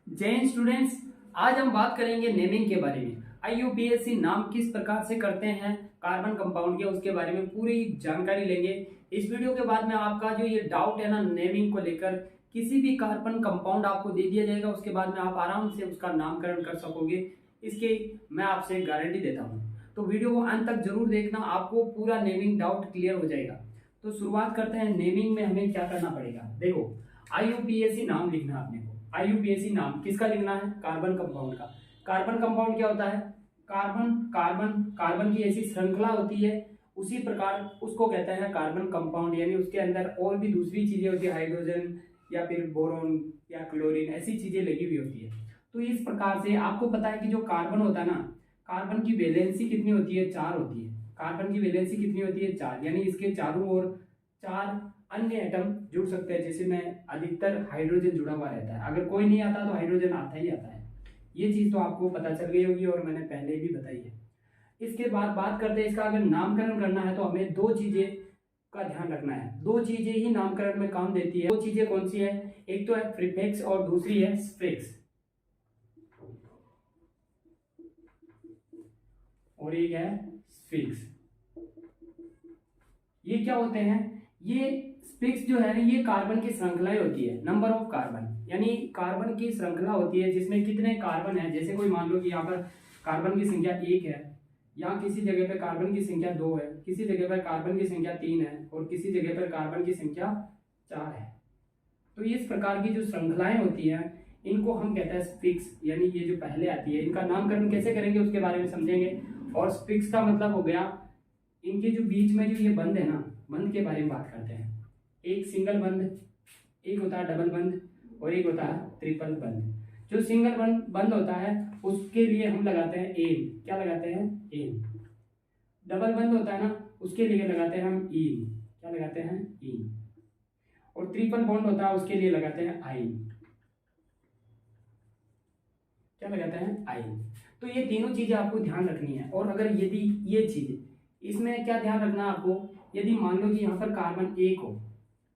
जय स्टूडेंट्स, आज हम बात करेंगे नेमिंग के बारे में। आईयूपीएससी नाम किस प्रकार से करते हैं कार्बन कंपाउंड के, उसके बारे में पूरी जानकारी लेंगे। इस वीडियो के बाद में आपका जो ये डाउट है ना नेमिंग को लेकर, किसी भी कार्बन कंपाउंड आपको दे दिया जाएगा, उसके बाद में आप आराम से उसका नामकरण कर सकोगे, इसके मैं आपसे गारंटी देता हूँ। तो वीडियो को अंत तक जरूर देखना, आपको पूरा नेमिंग डाउट क्लियर हो जाएगा। तो शुरुआत करते हैं। नेमिंग में हमें क्या करना पड़ेगा, देखो आईयूपीएससी नाम लिखना है अपने को। आईयूपीएससी नाम किसका लिखना है? कार्बन कंपाउंड का। कार्बन कंपाउंड क्या होता है? कार्बन कार्बन कार्बन की ऐसी श्रृंखला होती है, उसी प्रकार उसको कहते हैं कार्बन कंपाउंड। यानी उसके अंदर और भी दूसरी चीजें होती है, हाइड्रोजन या फिर बोरोन या क्लोरीन, ऐसी चीजें लगी हुई होती है। तो इस प्रकार से आपको पता है कि जो कार्बन होता है ना, कार्बन की वैलेंसी कितनी होती है? 4 होती है। कार्बन की वैलेंसी कितनी होती है? 4। यानी इसके चारों ओर 4 अन्य एटम जुड़ सकते हैं, जैसे में अधिकतर हाइड्रोजन जुड़ा हुआ रहता है। अगर कोई नहीं आता तो हाइड्रोजन आता ही आता है। ये चीज तो आपको पता चल गई होगी और मैंने पहले भी बताई है। इसके बाद बात करते हैं इसका, अगर नामकरण करना है तो हमें 2 चीजें का ध्यान रखना है। 2 चीजें ही नामकरण में काम देती है। 2 चीजें कौन सी है? एक तो है प्रीफिक्स और दूसरी है सफिक्स, और एक है सफिक्स। ये क्या होते हैं? ये सफिक्स जो है ये कार्बन की श्रृंखलाएं होती है, नंबर ऑफ कार्बन, यानी कार्बन की श्रृंखला होती है जिसमें कितने कार्बन है। जैसे कोई मान लो कि यहाँ पर कार्बन की संख्या 1 है, यहाँ किसी जगह पर कार्बन की संख्या 2 है, किसी जगह पर कार्बन की संख्या 3 है और किसी जगह पर कार्बन की संख्या 4 है। तो इस प्रकार की जो श्रृंखलाएं होती हैं इनको हम कहते हैं सफिक्स, यानी ये जो पहले आती है। इनका नामकरण कैसे करेंगे उसके बारे में समझेंगे। और सफिक्स का मतलब हो गया इनके जो बीच में जो ये बंद है ना, बंद के बारे में बात करते हैं। एक सिंगल बंद, एक होता है डबल बंद और एक होता है ट्रिपल बंद। जो सिंगल बंद होता है उसके लिए हम लगाते हैं एन। क्या लगाते हैं? एन। डबल बंद होता है ना, उसके लिए लगाते हैं हम इन। क्या लगाते हैं? इन। और ट्रिपल बॉन्ड होता है उसके लिए लगाते हैं आइन। क्या लगाते हैं? आइन। तो ये तीनों चीजें आपको ध्यान रखनी है। और अगर यदि ये चीज, इसमें क्या ध्यान रखना है आपको, यदि मान लो कि यहाँ पर कार्बन 1 हो,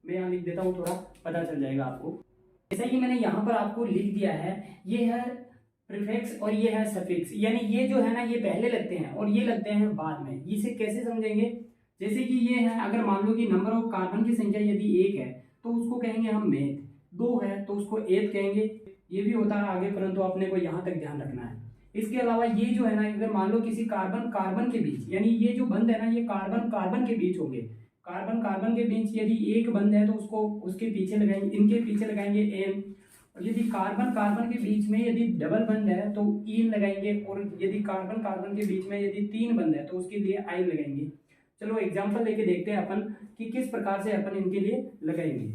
मैं यहाँ लिख देता हूँ, थोड़ा पता चल जाएगा आपको। जैसा कि मैंने यहाँ पर आपको लिख दिया है, ये है प्रीफिक्स और ये है सफिक्स। यानी ये जो है ना ये पहले लगते हैं और ये लगते हैं बाद में। इसे कैसे समझेंगे? जैसे कि ये है, अगर मान लो कि नंबर ऑफ कार्बन की संख्या यदि 1 है तो उसको कहेंगे हम मेथ, 2 है तो उसको एथ कहेंगे। ये भी होता है आगे, परंतु अपने को यहाँ तक ध्यान रखना है। इसके अलावा ये जो है ना, अगर मान लो किसी कार्बन कार्बन के बीच, यानी ये जो बंद है ना ये कार्बन कार्बन के बीच होंगे। कार्बन कार्बन के बीच यदि एक बंद है तो उसको उसके पीछे लगाएंगे, इनके पीछे लगाएंगे एन। और यदि कार्बन कार्बन के बीच में यदि डबल बंद है तो इन लगाएंगे। और यदि कार्बन कार्बन के बीच में यदि 3 बंद है तो उसके लिए आइन लगाएंगे। चलो एग्जाम्पल लेके देखते हैं अपन कि किस प्रकार से अपन इनके लिए लगाएंगे।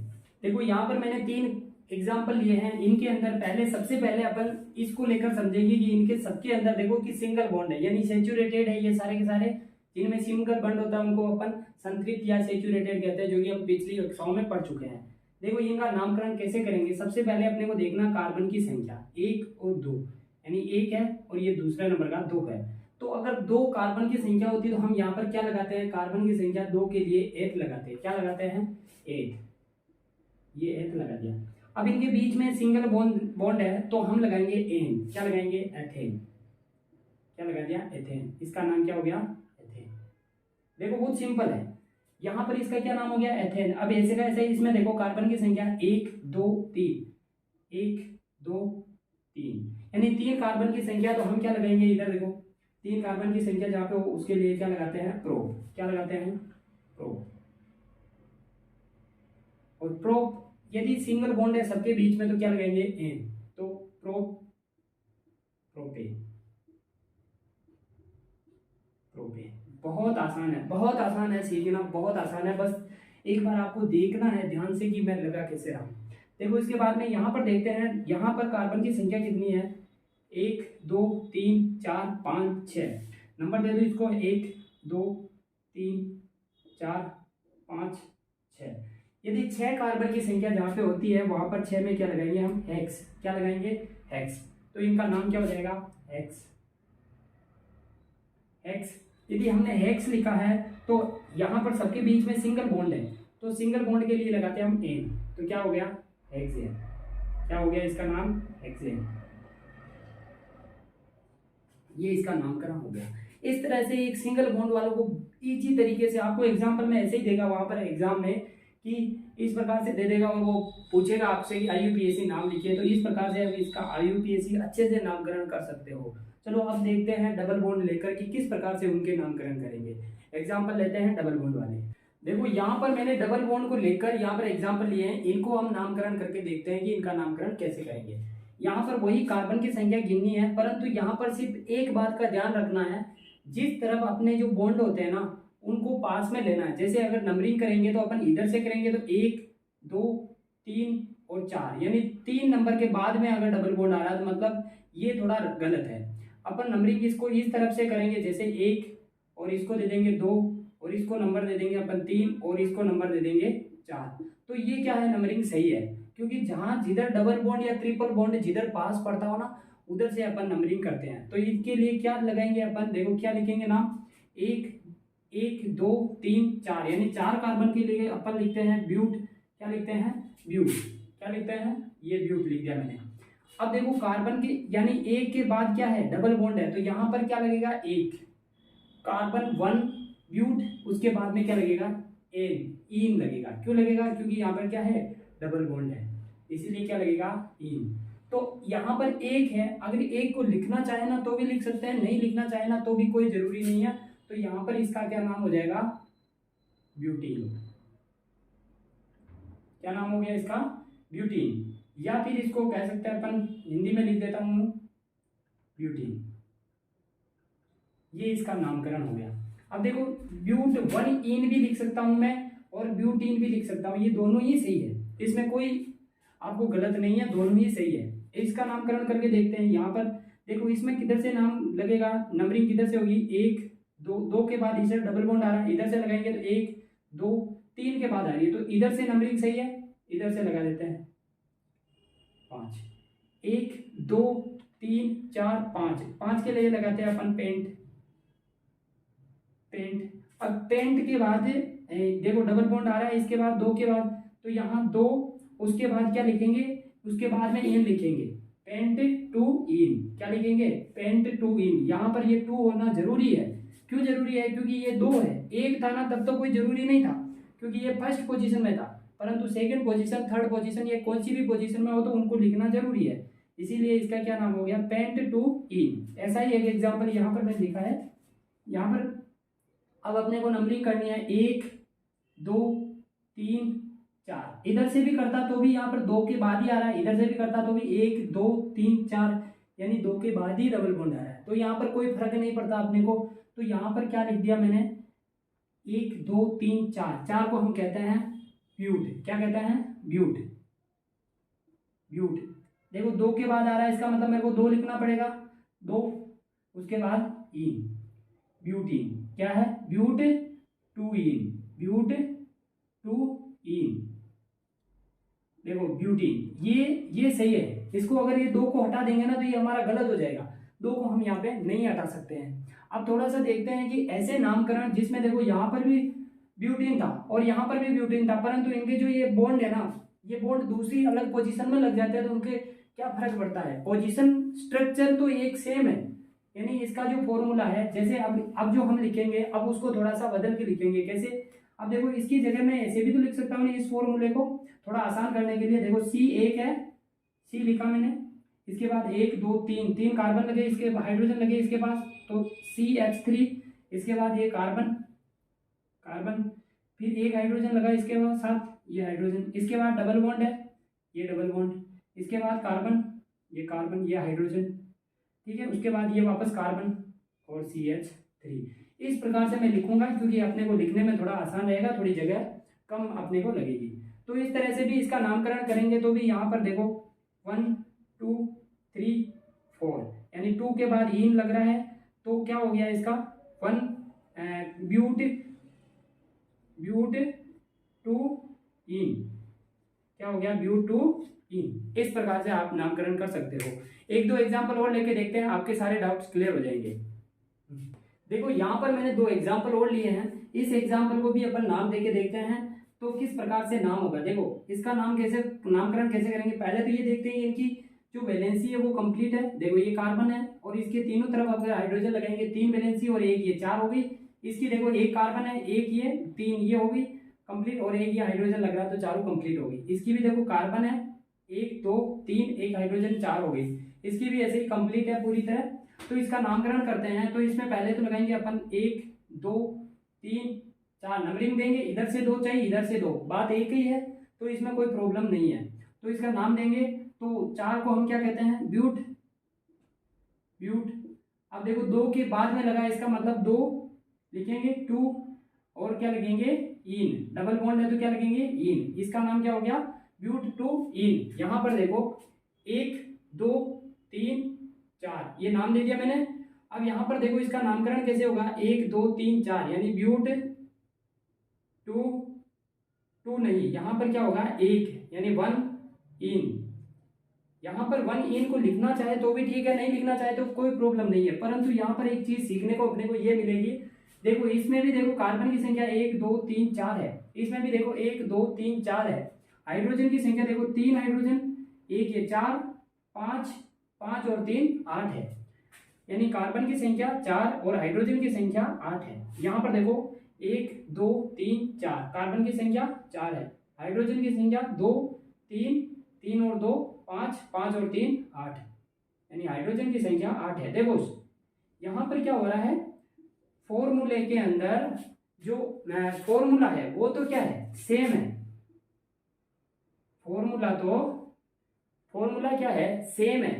देखो यहाँ पर मैंने 3 एग्जाम्पल लिए हैं। इनके अंदर पहले सबसे पहले अपन इसको लेकर समझेंगे कि इनके सबके अंदर देखो कि सिंगल बॉन्ड है, यानी सेचुरेटेड है ये सारे के सारे। जिनमें सिंगल बॉन्ड होता है उनको अपन संतृप्त या सेचुरेटेड कहते हैं, जो कि हम पिछली कक्षाओं में पढ़ चुके हैं। देखो इनका नामकरण कैसे करेंगे। सबसे पहले अपने को देखना कार्बन की संख्या 1 और 2, यानी 1 है और ये दूसरे नंबर का 2 है। तो अगर 2 कार्बन की संख्या होती है तो हम यहाँ पर क्या लगाते हैं? कार्बन की संख्या 2 के लिए एथ लगाते हैं। क्या लगाते हैं? एथ। ये एथ लगा दिया। अब इनके बीच में सिंगल बॉन्ड है तो हम लगाएंगे एन। क्या लगाएंगे? एथेन। क्या लगा दिया? एथेन। इसका नाम क्या हो गया? एथेन। देखो बहुत सिंपल है। यहां पर इसका क्या नाम हो गया? एथेन। अब ऐसे का ऐसे इसमें देखो कार्बन की संख्या 1 2 3, 1 2 3, यानी 3 कार्बन की संख्या। तो हम क्या लगाएंगे? इधर देखो 3 कार्बन की संख्या जहां पे हो उसके लिए क्या लगाते हैं? प्रो। क्या लगाते हैं? प्रो। और प्रो यदि सिंगल बॉन्ड है सबके बीच में तो क्या लगाएंगे? एन। तो प्रो प्रोपे प्रोपे। बहुत आसान है, बहुत आसान है, सीखना बहुत आसान है। बस एक बार आपको देखना है ध्यान से कि मैं लगा कैसे रहा हूं। देखो इसके बाद में यहां पर देखते हैं, यहां पर कार्बन की संख्या कितनी है? 1 2 3 4 5 6। नंबर दे दो इसको, 1 2 3 4 5 6। यदि 6 कार्बन की संख्या जहां पे होती है वहां पर 6 में क्या लगाएंगे हम? हेक्स। क्या लगाएंगे? हेक्स। तो इनका नाम क्या हो जाएगा? हेक्स। हेक्स। यदि हमने हेक्स लिखा है तो यहां पर सबके बीच में सिंगल बॉन्ड है तो सिंगल बॉन्ड के लिए लगाते हैं हम एन। तो क्या हो गया? हेक्सेन। क्या हो गया इसका नाम, हेक्सेन। ये इसका नामकरण हो गया। इस तरह से एक सिंगल बॉन्ड वालों को इजी तरीके से आपको एग्जाम्पल में ऐसे ही देगा वहां पर एग्जाम में कि इस प्रकार से दे देगा और वो पूछेगा आपसे कि IUPAC नाम लिखिए, तो इस प्रकार से इसका IUPAC अच्छे से नामकरण कर सकते हो। चलो अब देखते हैं डबल बॉन्ड लेकर कि किस प्रकार से उनके नामकरण करेंगे। एग्जाम्पल लेते हैं डबल बॉन्ड वाले। देखो यहाँ पर मैंने डबल बॉन्ड को लेकर यहाँ पर एग्जाम्पल लिए हैं, इनको हम नामकरण करके देखते हैं कि इनका नामकरण कैसे करेंगे। यहाँ पर वही कार्बन की संख्या गिननी है, परंतु यहाँ पर सिर्फ एक बात का ध्यान रखना है, जिस तरफ अपने जो बॉन्ड होते हैं ना उनको पास में लेना है। जैसे अगर नंबरिंग करेंगे तो अपन इधर से करेंगे तो 1 2 3 और 4, यानी 3 नंबर के बाद में अगर डबल बॉन्ड आ रहा है तो मतलब ये थोड़ा गलत है। अपन नंबरिंग इसको इस तरफ से करेंगे, जैसे 1 और इसको दे देंगे 2 और इसको नंबर दे देंगे अपन 3 और इसको नंबर दे देंगे 4, तो ये क्या है, नंबरिंग सही है। क्योंकि जहां जिधर डबल बॉन्ड या ट्रिपल बॉन्ड जिधर पास पड़ता हो ना उधर से अपन नंबरिंग करते हैं। तो इसके लिए क्या लगाएंगे अपन, देखो क्या लिखेंगे नाम, 1 1 2 3 4, यानी 4 कार्बन के लिए अपन लिखते हैं ब्यूट। क्या लिखते हैं, ब्यूट। क्या लिखते हैं, ये ब्यूट लिख दिया मैंने। अब देखो कार्बन के यानी 1 के बाद क्या है, डबल बॉन्ड है, तो यहाँ पर क्या लगेगा, 1 कार्बन 1 ब्यूट, उसके बाद में क्या लगेगा, इन लगेगा। क्यों लगेगा, क्योंकि यहाँ पर क्या है, डबल बॉन्ड है, इसीलिए क्या लगेगा, इन। तो यहाँ पर 1 है, अगर 1 को लिखना चाहे ना तो भी लिख सकते हैं, नहीं लिखना चाहे ना तो भी कोई जरूरी नहीं है। तो यहाँ पर इसका क्या नाम हो जाएगा, ब्यूटीन। क्या नाम हो गया इसका, ब्यूटीन। या फिर इसको कह सकते हैं अपन, हिंदी में लिख देता हूं ब्यूटीन। ये इसका नामकरण हो गया। अब देखो ब्यूट 1 इन भी लिख सकता हूं मैं और ब्यूटीन भी लिख सकता हूं, ये दोनों ही सही है, इसमें कोई आपको गलत नहीं है, दोनों ही सही है। इसका नामकरण करके देखते हैं। यहाँ पर देखो इसमें किधर से नाम लगेगा, नंबरिंग किधर से होगी, 1 2 के बाद इधर डबल बॉन्ड आ रहा है, इधर से लगाएंगे तो 1 2 3 के बाद आ रही है, तो इधर से नंबरिंग सही है, इधर से लगा देते हैं 5, 1 2 3 4 5 के लिए लगाते हैं अपन पेंट। अब पेंट के बाद देखो डबल बॉन्ड आ रहा है, इसके बाद 2 के बाद, तो यहाँ 2, उसके बाद क्या लिखेंगे, उसके बाद में इन लिखेंगे, पेंट टू इन। क्या लिखेंगे, पेंट टू इन। यहाँ पर ये 2 होना जरूरी है। क्यों जरूरी है, क्योंकि ये 2 है, 1 था ना तब तो कोई जरूरी नहीं था, क्योंकि ये फर्स्ट पोजीशन में था, परंतु सेकंड पोजीशन, थर्ड पोजीशन या कौन सी भी पोजीशन में हो तो उनको लिखना जरूरी है, इसीलिए इसका क्या नाम हो गया, पेंट टू इन। ऐसा ही एक एग्जाम्पल यहाँ पर मैंने लिखा है। यहाँ पर अब अपने को नंबरिंग करनी है, 1 2 3 4, इधर से भी करता तो भी यहाँ पर 2 के बाद ही आ रहा है, इधर से भी करता तो भी 1 2 3 4, यानी 2 के बाद ही डबल बॉन्ड आ रहा है, तो यहाँ पर कोई फर्क नहीं पड़ता अपने को। तो यहाँ पर क्या लिख दिया मैंने, 1 2 3 4, 4 को हम कहते हैं ब्यूट। क्या कहते हैं, ब्यूट। ब्यूट देखो 2 के बाद आ रहा है, इसका मतलब मेरे को 2 लिखना पड़ेगा, 2 उसके बाद इन, ब्यूटीन। क्या है, but two in, but two इन। देखो ब्यूटीन, ये सही है। इसको अगर ये 2 को हटा देंगे ना तो ये हमारा गलत हो जाएगा, 2 को हम यहाँ पे नहीं हटा सकते हैं। अब थोड़ा सा देखते हैं कि ऐसे नामकरण जिसमें देखो यहाँ पर भी ब्यूटीन था और यहाँ पर भी ब्यूटीन था, परंतु इनके जो ये बॉन्ड है ना, ये बॉन्ड दूसरी अलग पोजीशन में लग जाते हैं, तो उनके क्या फर्क पड़ता है, पोजीशन स्ट्रक्चर तो एक सेम है, यानी इसका जो फॉर्मूला है, जैसे अब जो हम लिखेंगे अब उसको थोड़ा सा बदल के लिखेंगे। कैसे, अब देखो इसकी जगह मैं ऐसे भी तो लिख सकता हूँ इस फॉर्मूले को थोड़ा आसान करने के लिए। देखो C1 है, C लिखा मैंने, इसके बाद 1 2 3 कार्बन लगे, इसके हाइड्रोजन लगे इसके पास, तो CH3, इसके बाद ये कार्बन, फिर एक हाइड्रोजन लगा इसके बाद साथ, ये हाइड्रोजन, इसके बाद डबल बॉन्ड है, ये डबल बॉन्ड, इसके बाद कार्बन, ये हाइड्रोजन, ठीक है, उसके बाद ये वापस कार्बन और CH3। इस प्रकार से मैं लिखूंगा क्योंकि अपने को लिखने में थोड़ा आसान रहेगा, थोड़ी जगह कम अपने को लगेगी। तो इस तरह से भी इसका नामकरण करेंगे तो भी यहाँ पर देखो 1 2 3 4, यानी 2 के बाद इन लग रहा है, तो क्या हो गया इसका 1 ब्यूट टू इन। क्या हो गया, ब्यूट टू इन। इस प्रकार से आप नामकरण कर सकते हो। 1-2 एग्जाम्पल और लेके देखते हैं, आपके सारे डाउट्स क्लियर हो जाएंगे। देखो यहाँ पर मैंने 2 एग्जाम्पल और लिए हैं, इस एग्जाम्पल को भी अपन नाम देके देखते हैं। तो किस प्रकार से नाम होगा, देखो इसका नामकरण कैसे करेंगे। पहले तो ये देखते हैं इनकी जो वैलेंसी है वो कंप्लीट है। देखो ये कार्बन है और इसके तीनों तरफ अगर हाइड्रोजन लगाएंगे 3 वैलेंसी और एक ये 4 होगी। इसकी देखो एक कार्बन है, एक ये, 3 ये होगी कंप्लीट, और एक ये हाइड्रोजन लग रहा है तो चारों कंप्लीट होगी। इसकी भी देखो कार्बन है 1 2 3, एक हाइड्रोजन 4 हो गई। इसकी भी ऐसे ही कंप्लीट है पूरी तरह। तो इसका नामकरण करते हैं। तो इसमें पहले तो लगाएंगे अपन 1 2 3 4 नंबरिंग देंगे, इधर से 2 चाहिए इधर से 2, बात एक ही है तो इसमें कोई प्रॉब्लम नहीं है। तो इसका नाम देंगे। तो 4 को हम क्या कहते हैं, ब्यूट। अब देखो 2 के बाद में लगा इसका मतलब 2 लिखेंगे 2, और क्या लिखेंगे इन, डबल बॉन्ड है तो क्या लिखेंगे इन। इसका नाम क्या हो गया, ब्यूट 2 इन। यहां पर देखो 1 2 3 4 ये नाम दे दिया मैंने। अब यहां पर देखो इसका नामकरण कैसे होगा, 1 2 3 4 यानी ब्यूट 2 नहीं, यहां पर क्या होगा 1 यानी 1 इन। यहां पर 1 इन को लिखना चाहे तो भी ठीक है, नहीं लिखना चाहे तो कोई प्रॉब्लम नहीं है। परंतु यहां पर एक चीज सीखने को अपने को ये मिलेगी, देखो इसमें भी देखो कार्बन की संख्या 1 2 3 4 है, इसमें भी देखो 1 2 3 4 है। हाइड्रोजन की संख्या देखो 3 हाइड्रोजन, एक ये 4 5 5 और 3 8 है, यानी कार्बन की संख्या 4 और हाइड्रोजन की संख्या 8 है। यहाँ पर देखो 1 2 3 4 कार्बन की संख्या 4 है, हाइड्रोजन की संख्या 2 3 3 और 2 5 5 और 3 8, यानी हाइड्रोजन की संख्या 8 है। देखो यहाँ पर क्या हो रहा है, फॉर्मूले के अंदर जो फॉर्मूला है वो तो क्या है सेम है, फॉर्मूला क्या है सेम है,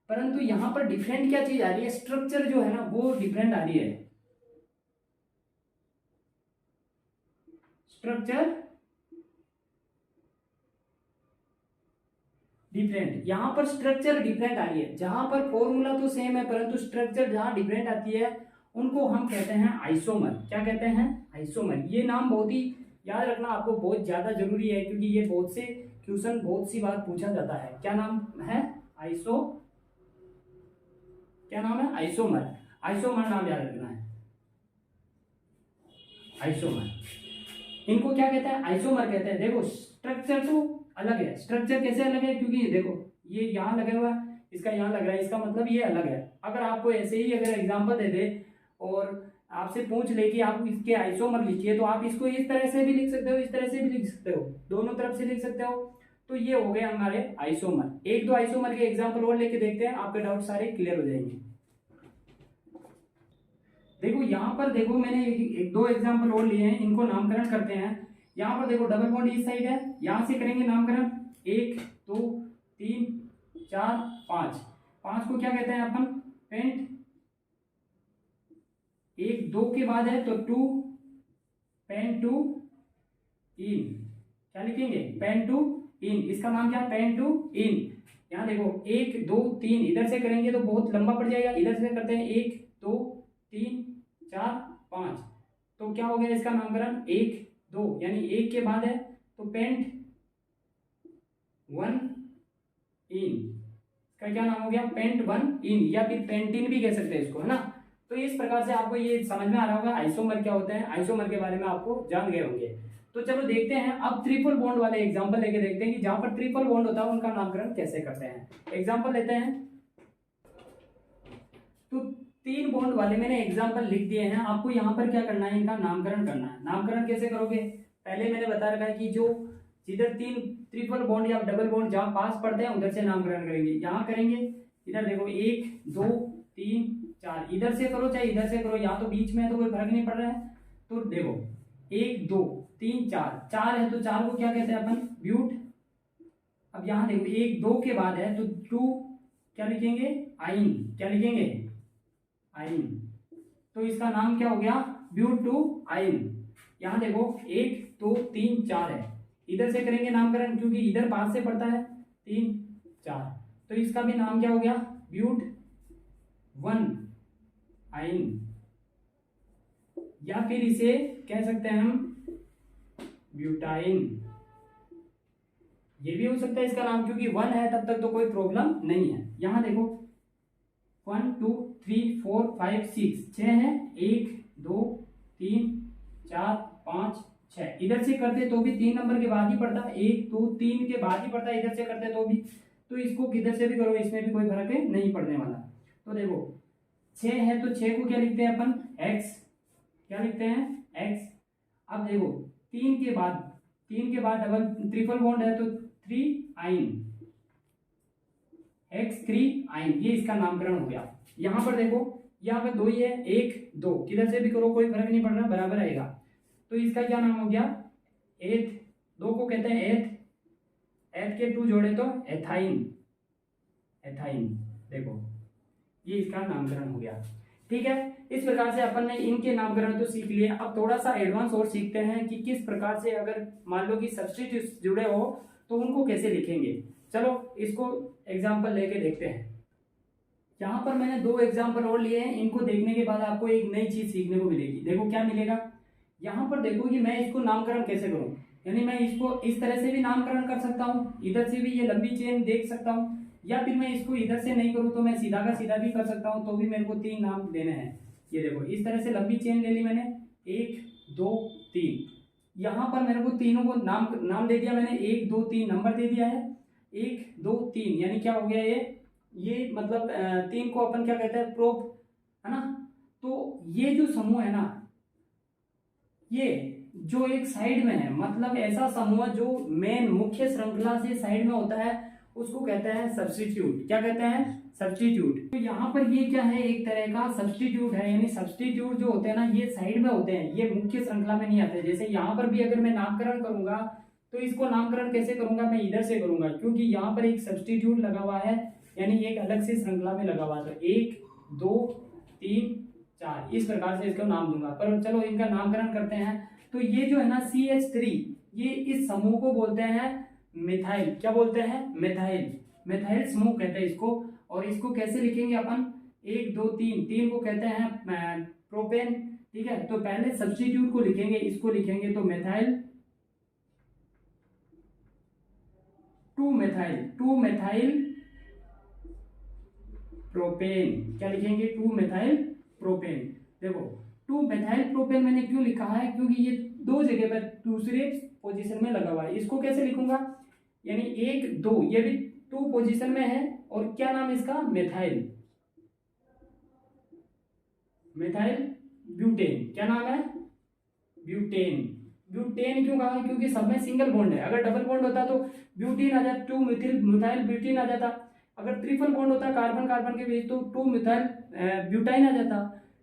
परंतु यहां पर डिफरेंट क्या चीज आ रही है, स्ट्रक्चर जो है ना वो डिफरेंट आ रही है। स्ट्रक्चर डिफरेंट, यहां पर स्ट्रक्चर डिफरेंट आ रही है। जहां पर फॉर्मूला तो सेम है परंतु स्ट्रक्चर जहां डिफरेंट आती है उनको हम कहते हैं आइसोमर। क्या कहते हैं, आइसोमर। ये नाम बहुत ही याद रखना आपको बहुत ज्यादा जरूरी है, क्योंकि ये बहुत से क्वेश्चन बहुत सी बार पूछा जाता है। क्या नाम है, क्या नाम है, आइसोमर। आइसोमर नाम याद रखना है, आइसोमर। इनको क्या कहते हैं, आइसोमर कहते हैं। देखो स्ट्रक्चर तो अलग है, स्ट्रक्चर कैसे अलग है, क्योंकि देखो ये यहाँ लगा हुआ है, इसका यहाँ लग रहा है, इसका मतलब ये अलग है। अगर आपको ऐसे ही अगर एग्जांपल दे दे और आपसे पूछ ले कि आप इसके आइसोमर लिखिए, तो आप इसको इस तरह से भी लिख सकते हो, इस तरह से भी लिख सकते हो, दोनों तरफ से लिख सकते हो। तो ये हो गए हमारे आइसोमर। एक दो आइसोमर के एग्जाम्पल और लेके देखते हैं, आपके डाउट सारे क्लियर हो जाएंगे। देखो यहाँ पर देखो मैंने एक दो एग्जाम्पल और लिए हैं, इनको नामकरण करते हैं। यहाँ पर देखो डबल बॉन्ड इस साइड है, यहां से करेंगे नामकरण 1 2 3 4 5। 5 को क्या कहते हैं अपन, पेंट। 1 2 के बाद है तो 2, पेन 2 इन। क्या लिखेंगे, पेन 2 इन। इसका नाम क्या, पेन 2 इन। यहाँ देखो 1 2 3 इधर से करेंगे तो बहुत लंबा पड़ जाएगा, इधर से करते हैं 1 2 3 4 5। तो क्या हो गया इसका नामकरण 1 2, यानी 1 के बाद है तो पेंट 1 इन। इसका क्या नाम हो गया, पेंट 1 इन, या फिर पेंटिन भी कह सकते हैं इसको, है ना। तो इस प्रकार से आपको ये समझ में आ रहा होगा आइसोमर क्या होते हैं, आइसोमर के बारे में आपको जान गए होंगे। तो चलो देखते हैं अब ट्रिपल बॉन्ड वाले एग्जांपल लेके देखते हैं कि जहां पर ट्रिपल बॉन्ड होता है उनका नामकरण कैसे करते हैं। एग्जांपल लेते हैं, तो 3 बॉन्ड वाले मैंने एग्जांपल लिख दिए हैं, आपको यहाँ पर क्या करना है, इनका नामकरण करना है। नामकरण कैसे करोगे, पहले मैंने बता रखा है कि जो जिधर 3 ट्रिपल बॉन्ड या डबल बॉन्ड जहां पास पड़ते हैं उधर से नामकरण करेंगे। यहाँ करेंगे, इधर देखो 1 2 3 4, इधर से करो चाहे इधर से करो, यहाँ तो बीच में है तो कोई फर्क नहीं पड़ रहा है। तो देखो 1 2 3 4, 4 है तो 4 को क्या कहते हैं अपन, ब्यूट। अब यहाँ देखो 1 2 के बाद है तो 2 क्या लिखेंगे, आइन। क्या लिखेंगे, आइन। तो इसका नाम क्या हो गया, ब्यूट 2 आइन। यहाँ देखो 1 2 3 4 है, इधर से करेंगे नामकरण क्योंकि इधर पास से पड़ता है 3 4, तो इसका भी नाम क्या हो गया, ब्यूट 1 आइन, या फिर इसे कह सकते हैं हम ब्यूटाइन। ये भी हो सकता है इसका नाम, क्योंकि 1 है तब तक तो कोई प्रॉब्लम नहीं है। यहां देखो 1 2 3 4 5 6 है, 1 2 3 4 5 6, इधर से करते तो भी 3 नंबर के बाद ही पड़ता है, 1 2 3 के बाद ही पड़ता है, इधर से करते तो भी। तो इसको किधर से भी करो, इसमें भी कोई फर्क नहीं पड़ने वाला। तो देखो 6 है तो 6 को क्या लिखते हैं अपन, x, क्या लिखते हैं x। अब देखो 3 के बाद डबल ट्रिपल बॉन्ड है तो 3 आइन, x3 आइन, ये इसका नामकरण हो गया। यहाँ पर देखो यहाँ पर 2 ही है, 1 2 किधर से भी करो कोई फर्क नहीं पड़ रहा, बराबर आएगा। तो इसका क्या नाम हो गया, एथ, 2 को कहते हैं एथ, एथ के 2 जोड़े तो एथाइन, एथाइन। देखो ये इसका नामकरण हो गया। ठीक है, इस प्रकार से अपन ने इनके नामकरण तो सीख लिए। अब थोड़ा सा एडवांस और सीखते हैं कि किस प्रकार से अगर मान लो कि सब्स्टिट्यूट जुड़े हो तो उनको कैसे लिखेंगे। चलो इसको एग्जाम्पल लेके देखते हैं। यहाँ पर मैंने 2 एग्जाम्पल और लिए हैं, इनको देखने के बाद आपको एक नई चीज सीखने को मिलेगी। देखो क्या मिलेगा, यहाँ पर देखो कि मैं इसको नामकरण कैसे करूँ, यानी मैं इसको इस तरह से भी नामकरण कर सकता हूँ, इधर से भी ये लंबी चेन देख सकता हूँ, या फिर मैं इसको इधर से नहीं करूँ तो मैं सीधा का सीधा भी कर सकता हूँ, तो भी मेरे को 3 नाम देने हैं। ये देखो इस तरह से लंबी चेन ले ली मैंने, 1 2 3, यहाँ पर मेरे को तीनों को नाम दे दिया मैंने, 1 2 3 नंबर दे दिया है, 1 2 3, यानी क्या हो गया ये मतलब 3 को अपन क्या कहते हैं, प्रोप, है ना। तो ये जो समूह है ना, ये जो एक साइड में है, मतलब ऐसा समूह जो मेन मुख्य श्रृंखला से साइड में होता है, उसको कहते हैं सब्स्टिट्यूट। क्या कहते हैं, सब्स्टिट्यूट। तो यहाँ पर ये क्या है, एक तरह का सब्स्टिट्यूट है, यानी सब्स्टिट्यूट जो होते हैं ना ये साइड में होते हैं, ये मुख्य श्रृंखला में नहीं आते। जैसे यहाँ पर भी अगर मैं नामकरण करूंगा तो इसको नामकरण कैसे करूंगा, मैं इधर से करूंगा, क्योंकि यहाँ पर एक सब्स्टिट्यूट लगा हुआ है, यानी एक अलग से श्रृंखला में लगा हुआ है। तो 1 2 3 4 इस प्रकार से इसको नाम दूंगा। पर चलो इनका नामकरण करते हैं। तो ये जो है ना CH3, ये इस समूह को बोलते हैं मिथाइल। क्या बोलते हैं, मिथाइल, मिथाइल समूह कहते हैं इसको। और इसको कैसे लिखेंगे अपन, 1 2 3, 3 को कहते हैं प्रोपेन। ठीक है, तो पहले सब्स्टिट्यूट को लिखेंगे, इसको लिखेंगे तो मिथाइल 2 मिथाइल प्रोपेन। क्या लिखेंगे, 2 मिथाइल प्रोपेन। देखो 2 मिथाइल प्रोपेन मैंने क्यों लिखा है, क्योंकि ये 2 जगह पर दूसरे पोजीशन में लगा हुआ है। इसको कैसे लिखूंगा, यानी 1 2, ये भी 2 पोजीशन में है, और क्या नाम इसका, मिथाइल, मिथाइल ब्यूटेन। क्या नाम है, ब्यूटेन। ब्यूटेन क्यों कहा, क्योंकि सब में सिंगल बॉन्ड है। अगर डबल बॉन्ड होता तो ब्यूटीन आ जाता, 2 मिथाइल ब्यूटीन आ जाता। अगर ट्रिपल बॉन्ड होता कार्बन कार्बन के बीच तो 2 मिथाइल ब्यूटाइन आ जाता।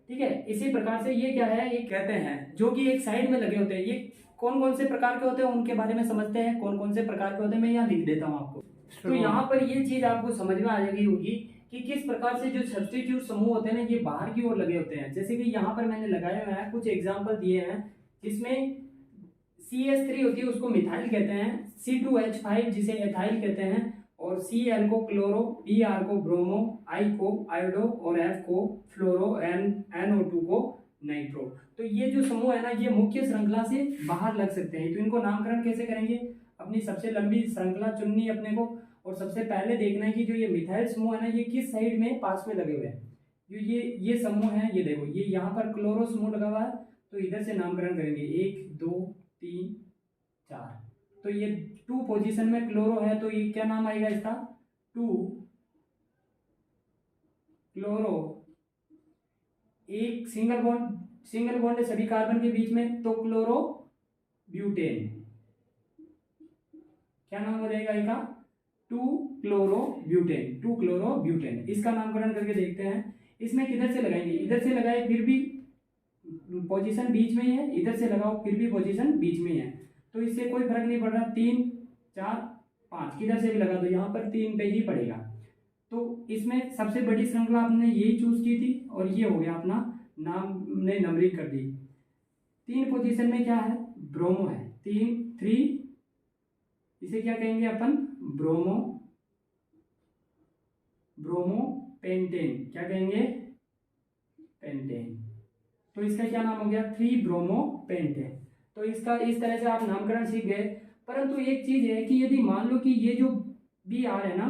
ठीक है, इसी प्रकार से ये क्या है, ये कहते हैं जो कि एक साइड में लगे होते हैं। ये कौन कौन से प्रकार के होते हैं उनके बारे में समझते हैं, कौन कौन से प्रकार के होते हैं मैं यहाँ लिख देता हूँ आपको। तो यहाँ पर ये चीज आपको समझ में आ जाएगी होगी कि किस प्रकार से जो सब्स्टिट्यूट समूह होते हैं ना ये बाहर की ओर लगे होते हैं। जैसे कि यहाँ पर मैंने लगाया हुआ है, कुछ एग्जाम्पल दिए हैं, जिसमें CH3 होती है उसको मिथाइल कहते हैं, C2H5 जिसे एथाइल कहते हैं, और Cl को क्लोरो, Br को ब्रोमो, I को आयोडो, और F को फ्लोरो, NO2 को नाइट्रो। तो ये जो समूह है ना ये मुख्य श्रृंखला से बाहर लग सकते हैं। तो इनको नामकरण कैसे करेंगे, अपनी सबसे लंबी श्रृंखला चुननी अपने को, और सबसे पहले देखना है कि जो ये मिथाइल समूह है ना ये किस साइड में पास में लगे हुए हैं। जो ये समूह है, ये देखो ये यहाँ पर क्लोरो समूह लगा हुआ है, तो इधर से नामकरण करेंगे 1 2 3 4। तो ये 2 पोजीशन में क्लोरो है, तो ये क्या नाम आएगा इसका, 2 क्लोरो। एक सिंगल बॉन्ड है सभी कार्बन के बीच में, तो क्लोरो ब्यूटेन। क्या नाम हो जाएगा इसका, 2 क्लोरो ब्यूटेन। इसका नामकरण करके देखते हैं। इसमें किधर से लगाएंगे, इधर से लगाए फिर भी पोजीशन बीच में ही है, इधर से लगाओ फिर भी पोजीशन बीच में ही है, तो इससे कोई फर्क नहीं पड़ रहा। 3 4 5 किधर से भी लगा दो, यहाँ पर 3 पे ही पड़ेगा। तो इसमें सबसे बड़ी श्रृंखला आपने यही चूज की थी, और ये हो गया अपना नाम ने नंबरिंग कर दी। 3 पोजीशन में क्या है, ब्रोमो है, 3 इसे क्या कहेंगे अपन, ब्रोमो पेंटेन। क्या कहेंगे, पेंटेन। तो इसका क्या नाम हो गया, 3 ब्रोमो पेंटेन। तो इसका इस तरह से आप नामकरण सीख गए। परंतु एक चीज है कि यदि मान लो कि ये जो Br है ना,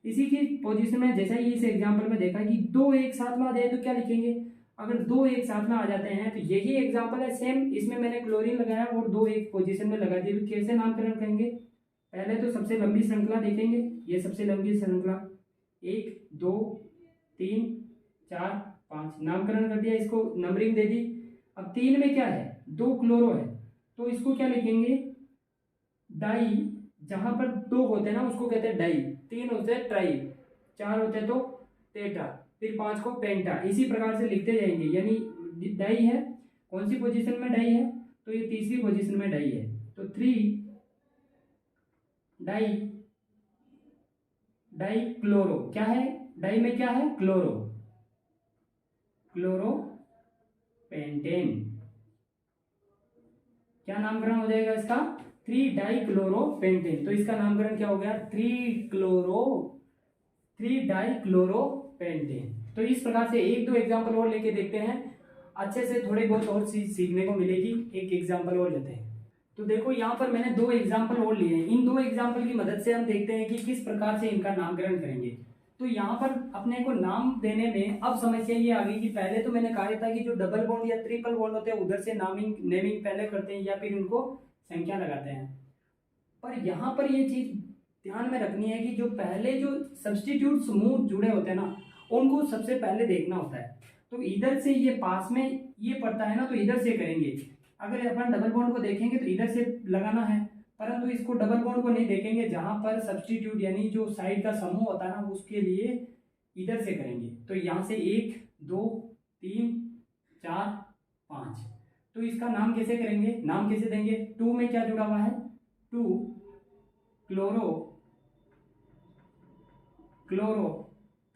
इसी की पोजीशन में जैसा ही इस एग्जांपल में देखा कि 2 एक साथ में आ जाए तो क्या लिखेंगे। अगर दो एक साथ में आ जाते हैं तो यही एग्जांपल है सेम, इसमें मैंने क्लोरीन लगाया और दो एक पोजीशन में लगा दिया, तो कैसे नामकरण करेंगे? पहले तो सबसे लंबी श्रृंखला देखेंगे, ये सबसे लंबी श्रृंखला 1 2 3 4 5 नामकरण कर दिया, इसको नंबरिंग दे दी। अब 3 में क्या है? 2 क्लोरो है, तो इसको क्या लिखेंगे? डाई। जहां पर 2 होते हैं ना उसको कहते हैं डाई, 3 होते हैं ट्राई, 4 होते हैं तो टेट्रा, फिर 5 को पेंटा, इसी प्रकार से लिखते जाएंगे। यानी डाई है, कौन सी पोजीशन में डाई है? तो ये तीसरी पोजीशन में डाई है, तो 3 डाई, डाई क्लोरो। क्या है? डाई में क्या है? Chloro, chloro pentane. क्या नामकरण हो जाएगा इसका? 3 डाई क्लोरो पेंटेन। तो इसका नामकरण क्या हो गया? 3 डाई क्लोरो पेंटेन। तो इस प्रकार से एक दो एग्जाम्पल और लेके देखते हैं, अच्छे से थोड़ी बहुत और चीज सीखने को मिलेगी। एक एग्जाम्पल और लेते हैं। तो देखो यहाँ पर मैंने 2 एग्जाम्पल और लिए हैं, इन 2 एग्जाम्पल की मदद से हम देखते हैं कि किस प्रकार से इनका नामकरण करेंगे। तो यहाँ पर अपने को नाम देने में अब समस्या ये आ गई कि पहले तो मैंने कहा था कि जो डबल बॉन्ड या ट्रिपल बॉन्ड होते हैं उधर से नेमिंग पहले करते हैं या फिर उनको संख्या लगाते हैं। पर यहाँ पर ये चीज ध्यान में रखनी है कि जो पहले जो सब्स्टिट्यूट समूह जुड़े होते हैं ना उनको सबसे पहले देखना होता है। तो इधर से ये पास में ये पड़ता है ना, तो इधर से करेंगे। अगर अपन डबल बॉन्ड को देखेंगे तो इधर से लगाना है, परंतु इसको डबल बॉन्ड को नहीं देखेंगे, जहां पर सब्स्टिट्यूट यानी जो साइड का समूह होता है ना उसके लिए इधर से करेंगे। तो यहाँ से 1 2 3 4 5। तो इसका नाम कैसे करेंगे? नाम कैसे देंगे? 2 में क्या जुड़ा हुआ है? 2 क्लोरो, क्लोरो,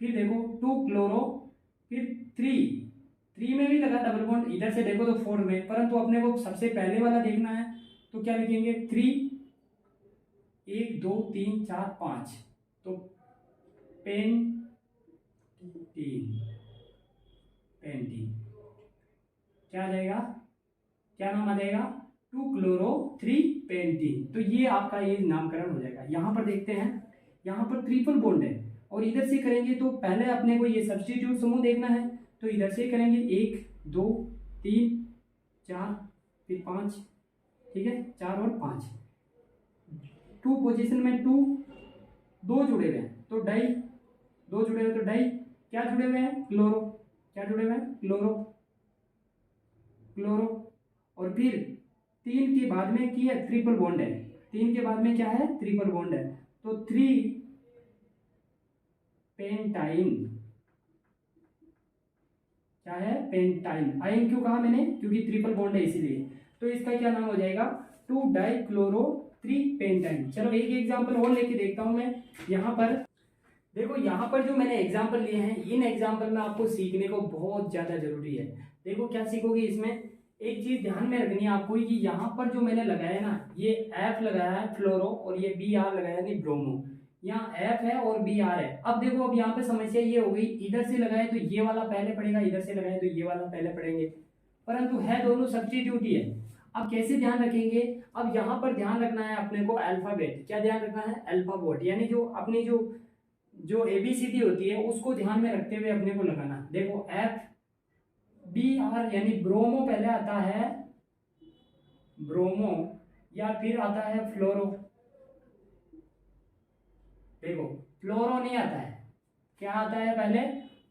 फिर देखो 2 क्लोरो, फिर 3 में भी लगा डबल बॉन्ड, इधर से देखो तो 4 में, परंतु अपने को सबसे पहले वाला देखना है तो क्या लिखेंगे? 3 1 2 3 4 5। तो पेंटीन, पेंटीन क्या आ जाएगा? क्या नाम आ जाएगा? 2 क्लोरो 3 पेंटीन। तो ये आपका ये नामकरण हो जाएगा। यहां पर देखते हैं, यहां पर ट्रिपल बॉन्ड है और इधर से करेंगे तो पहले अपने को ये सब्स्टिट्यूट समूह देखना है, तो इधर से करेंगे 1 2 3 4 फिर 5, ठीक है, 4 और 5। 2 पोजीशन में 2 जुड़े हुए हैं तो डाई, 2 जुड़े हुए तो डाई, क्या जुड़े हुए हैं? क्लोरो, क्या जुड़े हुए हैं? क्लोरो, क्लोरो, और फिर 3 के बाद में क्या है? ट्रिपल बॉन्ड है, 3 के बाद में क्या है? ट्रिपल बॉन्ड है, तो 3 पेंटाइन। क्या है? पेंटाइन। आयन क्यों कहा मैंने? क्योंकि ट्रिपल बॉन्ड है इसीलिए। तो इसका क्या नाम हो जाएगा? 2 डाई क्लोरो 3 पेंटाइन। चलो एक एग्जांपल और लेके देखता हूं मैं। यहाँ पर देखो, यहाँ पर जो मैंने एग्जांपल लिए हैं इन एग्जांपल में आपको सीखने को बहुत ज्यादा जरूरी है। देखो क्या सीखोगे इसमें? एक चीज ध्यान में रखनी है आपको कि यहाँ पर जो मैंने लगाया ना, ये F लगाया है फ्लोरो और ये Br लगाया है ब्रोमो। यहाँ F है और Br है। अब देखो, अब यहाँ पे समस्या ये हो गई, इधर से लगाए तो ये वाला पहले पड़ेगा, इधर से लगाए तो ये वाला पहले पड़ेंगे, परंतु है दोनों सब्स्टिट्यूट ही है। अब कैसे ध्यान रखेंगे? अब यहाँ पर ध्यान रखना है अपने को अल्फाबेट। क्या ध्यान रखना है? अल्फाबेट, यानी जो अपनी जो ABCD होती है उसको ध्यान में रखते हुए अपने को लगाना। देखो FBr यानी ब्रोमो पहले आता है, ब्रोमो, या फिर आता है फ्लोरो। देखो फ्लोरो नहीं आता है, क्या आता है? पहले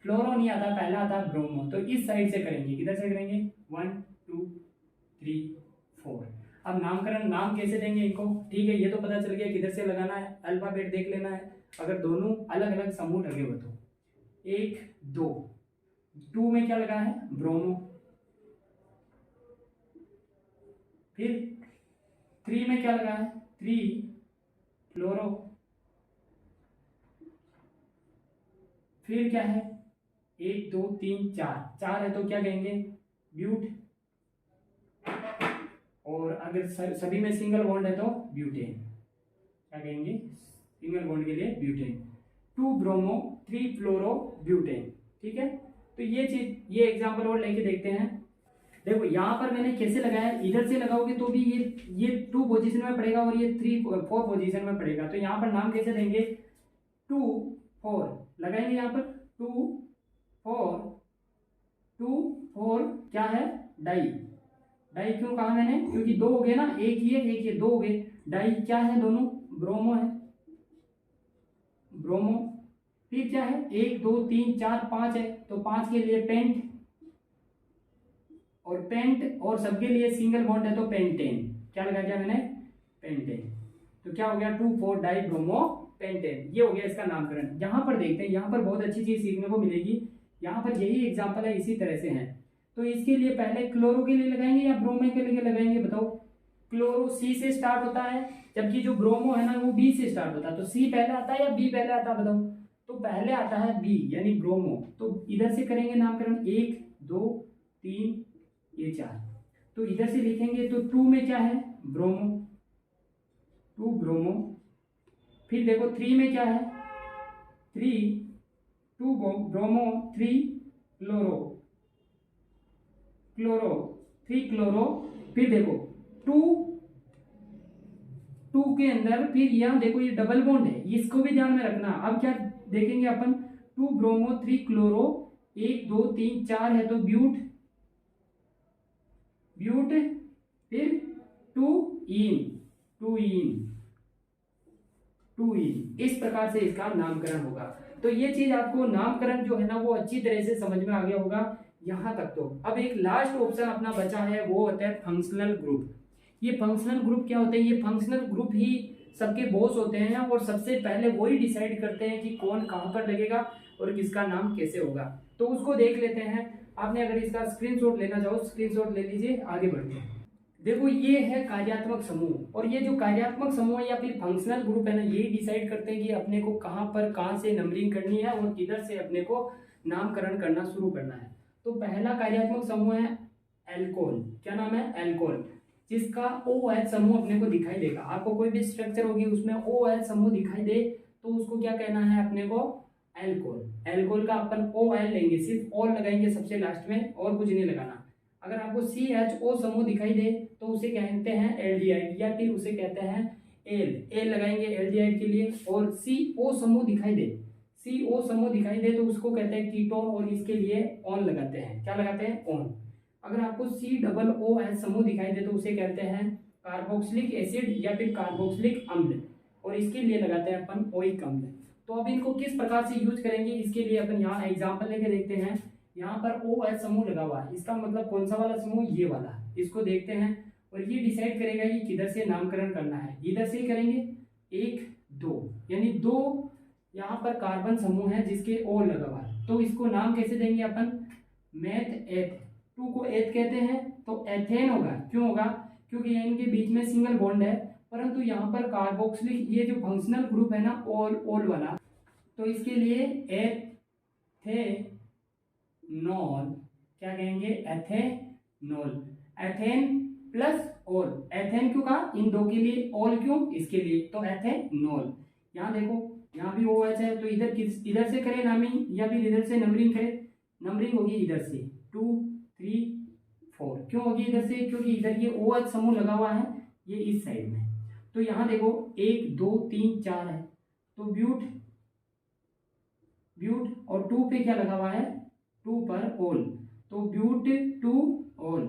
फ्लोरो नहीं आता, पहले आता है ब्रोमो। तो इस साइड से करेंगे, किधर से करेंगे? 1 2 3 4। अब नामकरण, नाम कैसे देंगे इनको? ठीक है, ये तो पता चल गया किधर से लगाना है, अल्फाबेट देख लेना है। अगर दोनों अलग अलग समूह लगे हो तो 1 2 में क्या लगा है? ब्रोमो, फिर 3 में क्या लगा है? 3 फ्लोरो, फिर क्या है? 1 2 3 4 है तो क्या कहेंगे? ब्यूट, और अगर सभी में सिंगल बॉन्ड है तो ब्यूटेन। क्या कहेंगे? सिंगल बॉन्ड के लिए ब्यूटेन। 2 ब्रोमो 3 फ्लोरो ब्यूटेन। ठीक है, तो ये चीज, ये एग्जांपल और लेके देखते हैं। देखो यहाँ पर मैंने कैसे लगाया, इधर से लगाओगे तो भी ये 2 पोजीशन में पड़ेगा और ये 3 4 पोजीशन में पड़ेगा। तो यहाँ पर नाम कैसे देंगे? 2 4 लगाएंगे, यहाँ पर 2 4 2 4 क्या है, डाई। डाई क्यों कहा मैंने, क्योंकि दो हो गए ना, एक ये दो हो गए। डाई क्या है, दोनों ब्रोमो है, ब्रोमो। फिर क्या है, 1 2 3 4 5 है, तो 5 के लिए पेंट, और पेंट और सबके लिए सिंगल बॉन्ड है तो पेंटेन। क्या लगा दिया मैंने, पेंटेन। तो क्या हो गया, 2 4 डाई ब्रोमो पेंटेन, ये हो गया इसका नामकरण। यहां पर देखते हैं, यहां पर बहुत अच्छी चीज सीखने को मिलेगी। यहां पर यही एग्जांपल है, इसी तरह से है। तो इसके लिए पहले क्लोरो के लिए लगाएंगे या ब्रोमो के लिए लगाएंगे, बताओ। क्लोरो सी से स्टार्ट होता है, जबकि जो ब्रोमो है ना वो बी से स्टार्ट होता है। तो सी पहले आता है या बी पहले आता है, बताओ। तो पहले आता है बी, यानी ब्रोमो। तो इधर से करेंगे नामकरण, 1 2 3 ये 4। तो इधर से लिखेंगे तो 2 में क्या है, ब्रोमो, 2 ब्रोमो। फिर देखो 3 में क्या है, 3 2 ब्रोमो 3 क्लोरो, क्लोरो 3 क्लोरो। फिर देखो 2 2 के अंदर फिर यहाँ देखो ये डबल बॉन्ड है, इसको भी ध्यान में रखना। अब क्या देखेंगे अपन, 2 ब्रोमो 3 क्लोरो, 1 2 3 4 है तो ब्यूट, ब्यूट। फिर 2 इन, 2 इन, 2 इन, इस प्रकार से इसका नामकरण होगा। तो ये चीज आपको नामकरण जो है ना वो अच्छी तरह से समझ में आ गया होगा यहां तक। तो अब एक लास्ट ऑप्शन अपना बचा है, वो होता है फंक्शनल ग्रुप। ये फंक्शनल ग्रुप क्या होते हैं, ये फंक्शनल ग्रुप ही सबके बॉस होते हैं और सबसे पहले वही डिसाइड करते हैं कि कौन कहां पर लगेगा और किसका नाम कैसे होगा। तो उसको देख लेते हैं। आपने अगर इसका स्क्रीनशॉट लेना चाहो स्क्रीनशॉट ले लीजिए, आगे बढ़ते हैं। देखो ये है कार्यात्मक समूह, और ये जो कार्यात्मक समूह है या फिर फंक्शनल ग्रुप है ना, ये डिसाइड करते हैं कि अपने को कहां पर कहां से नंबरिंग करनी है और किधर से अपने को नामकरण करना शुरू करना है। तो पहला कार्यात्मक समूह है एल्कोहल। क्या नाम है, एल्कोहल, जिसका OH समूह अपने को दिखाई देगा। आपको कोई भी स्ट्रक्चर होगी उसमें OH समूह दिखाई दे तो उसको क्या कहना है अपने को, एल्कोहल। एल्कोहल का अपन OL लेंगे, सिर्फ OL लगाएंगे सबसे लास्ट में और कुछ नहीं लगाना। अगर आपको CHO समूह दिखाई दे तो उसे कहते हैं एल्डिहाइड, या फिर उसे कहते हैं एल लगाएंगे एल्डिहाइड के लिए। और CO समूह दिखाई दे, CO समूह दिखाई दे तो उसको कहते हैं कीटोन, और इसके लिए ऑन लगाते हैं। क्या लगाते हैं, ऑन। अगर आपको COOH समूह दिखाई दे तो उसे कहते हैं कार्बोक्सिलिक एसिड या फिर कार्बोक्सिलिक अम्ल, और इसके लिए लगाते हैं अपन ओइक अम्ल। तो अब इनको किस प्रकार से यूज करेंगे, इसके लिए अपन यहाँ एग्जाम्पल लेके देखते हैं। यहाँ पर OH समूह लगा हुआ है, इसका मतलब कौन सा वाला समूह, ये वाला। इसको देखते हैं और ये डिसाइड करेगा कि किधर से नामकरण करना है। इधर से ही करेंगे, 1 2, यानी 2 यहाँ पर कार्बन समूह है जिसके O लगा हुआ है। तो इसको नाम कैसे देंगे अपन, मेथ एथ। 2 को एथ कहते हैं तो एथेन होगा। क्यों होगा, क्योंकि इनके बीच में सिंगल बॉन्ड है। परंतु यहाँ पर कार्बोक्सिलिक, ये जो फंक्शनल ग्रुप है ना ओल वाला, तो इसके लिए एथेनॉल, क्या कहेंगे, एथेनॉल। एथेन प्लस ओल, एथेन क्यों कहा, इन दो के लिए, ओल क्यों, इसके लिए, तो एथेनॉल। यहाँ देखो यहाँ भी OH है, तो इधर से करें नामिंग या फिर इधर से नंबरिंग करें। नंबरिंग होगी इधर से 2 3 4। क्यों होगी इधर से, क्योंकि इधर ये OH समूह लगा हुआ है, ये इस साइड में। तो यहाँ देखो 1 2 3 4 है, तो ब्यूट, ब्यूट, और 2 पे क्या लगा हुआ है, 2 पर ओल, तो ब्यूट 2 ओल,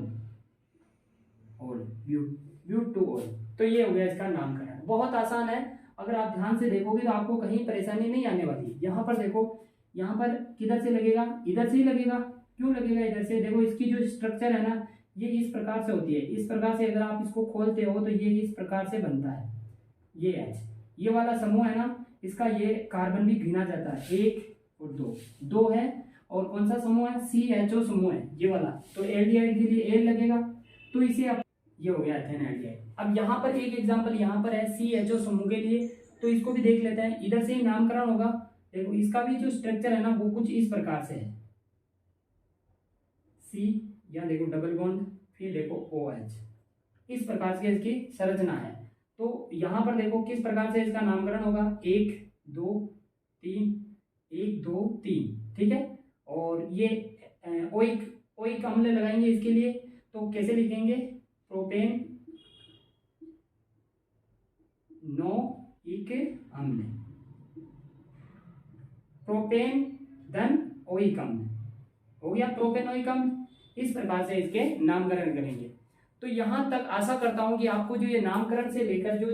ओल ब्यूट, ब्यूट 2 ओल। तो ये हो गया इसका नामकरण। बहुत आसान है, अगर आप ध्यान से देखोगे तो आपको कहीं परेशानी नहीं आने वाली। यहाँ पर देखो, यहाँ पर किधर से लगेगा, इधर से ही लगेगा। क्यों लगेगा इधर से, देखो इसकी जो स्ट्रक्चर है ना ये इस प्रकार से होती है। इस प्रकार से अगर आप इसको खोलते हो तो ये इस प्रकार से बनता है। ये H, ये वाला समूह है ना, इसका ये कार्बन भी गिना जाता है, 1 और 2 है। और कौन सा समूह है, CHO समूह है ये वाला, तो एल्डिहाइड के लिए एल लगेगा। तो इसे आप, ये हो गया एथेन एल्डिहाइड। अब यहाँ पर एक एग्जांपल यहाँ पर है CHO समूह के लिए, तो इसको भी देख लेते हैं। इधर से ही नामकरण होगा। देखो इसका भी जो स्ट्रक्चर है ना वो कुछ इस प्रकार से है, C, या देखो डबल बॉन्ड, फिर देखो OH, इस प्रकार से इसकी संरचना है। तो यहाँ पर देखो किस प्रकार से इसका नामकरण होगा, 1 2 3, 1 2 3, ठीक है। और ये ओइक अम्ल लगाएंगे इसके लिए, तो कैसे लिखेंगे, प्रोपेन नो इक अम्ल, प्रोपेन धन ओइक अम्ल, हो गया प्रोपेनोइकम। इस प्रकार से इसके नामकरण करेंगे। तो यहाँ तक आशा करता हूँ कि आपको जो ये नामकरण से लेकर जो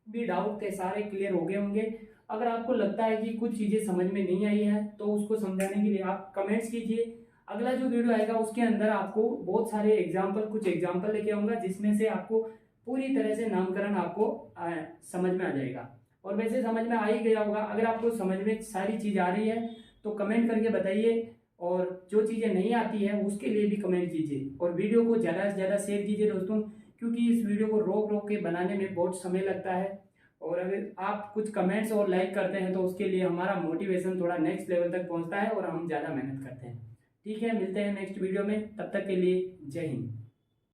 भी डाउट थे सारे क्लियर हो गए होंगे। अगर आपको लगता है कि कुछ चीजें समझ में नहीं आई है तो उसको समझाने के लिए आप कमेंट्स कीजिए। अगला जो वीडियो आएगा उसके अंदर आपको बहुत सारे एग्जाम्पल, कुछ एग्जाम्पल लेके आऊंगा जिसमें से आपको पूरी तरह से नामकरण आपको समझ में आ जाएगा। और वैसे समझ में आ ही गया होगा। अगर आपको समझ में सारी चीज आ रही है तो कमेंट करके बताइए, और जो चीजें नहीं आती है उसके लिए भी कमेंट कीजिए, और वीडियो को ज़्यादा से ज़्यादा शेयर कीजिए दोस्तों, क्योंकि इस वीडियो को रोक रोक के बनाने में बहुत समय लगता है। और अगर आप कुछ कमेंट्स और लाइक करते हैं तो उसके लिए हमारा मोटिवेशन थोड़ा नेक्स्ट लेवल तक पहुंचता है और हम ज़्यादा मेहनत करते हैं। ठीक है, मिलते हैं नेक्स्ट वीडियो में, तब तक के लिए जय हिंद।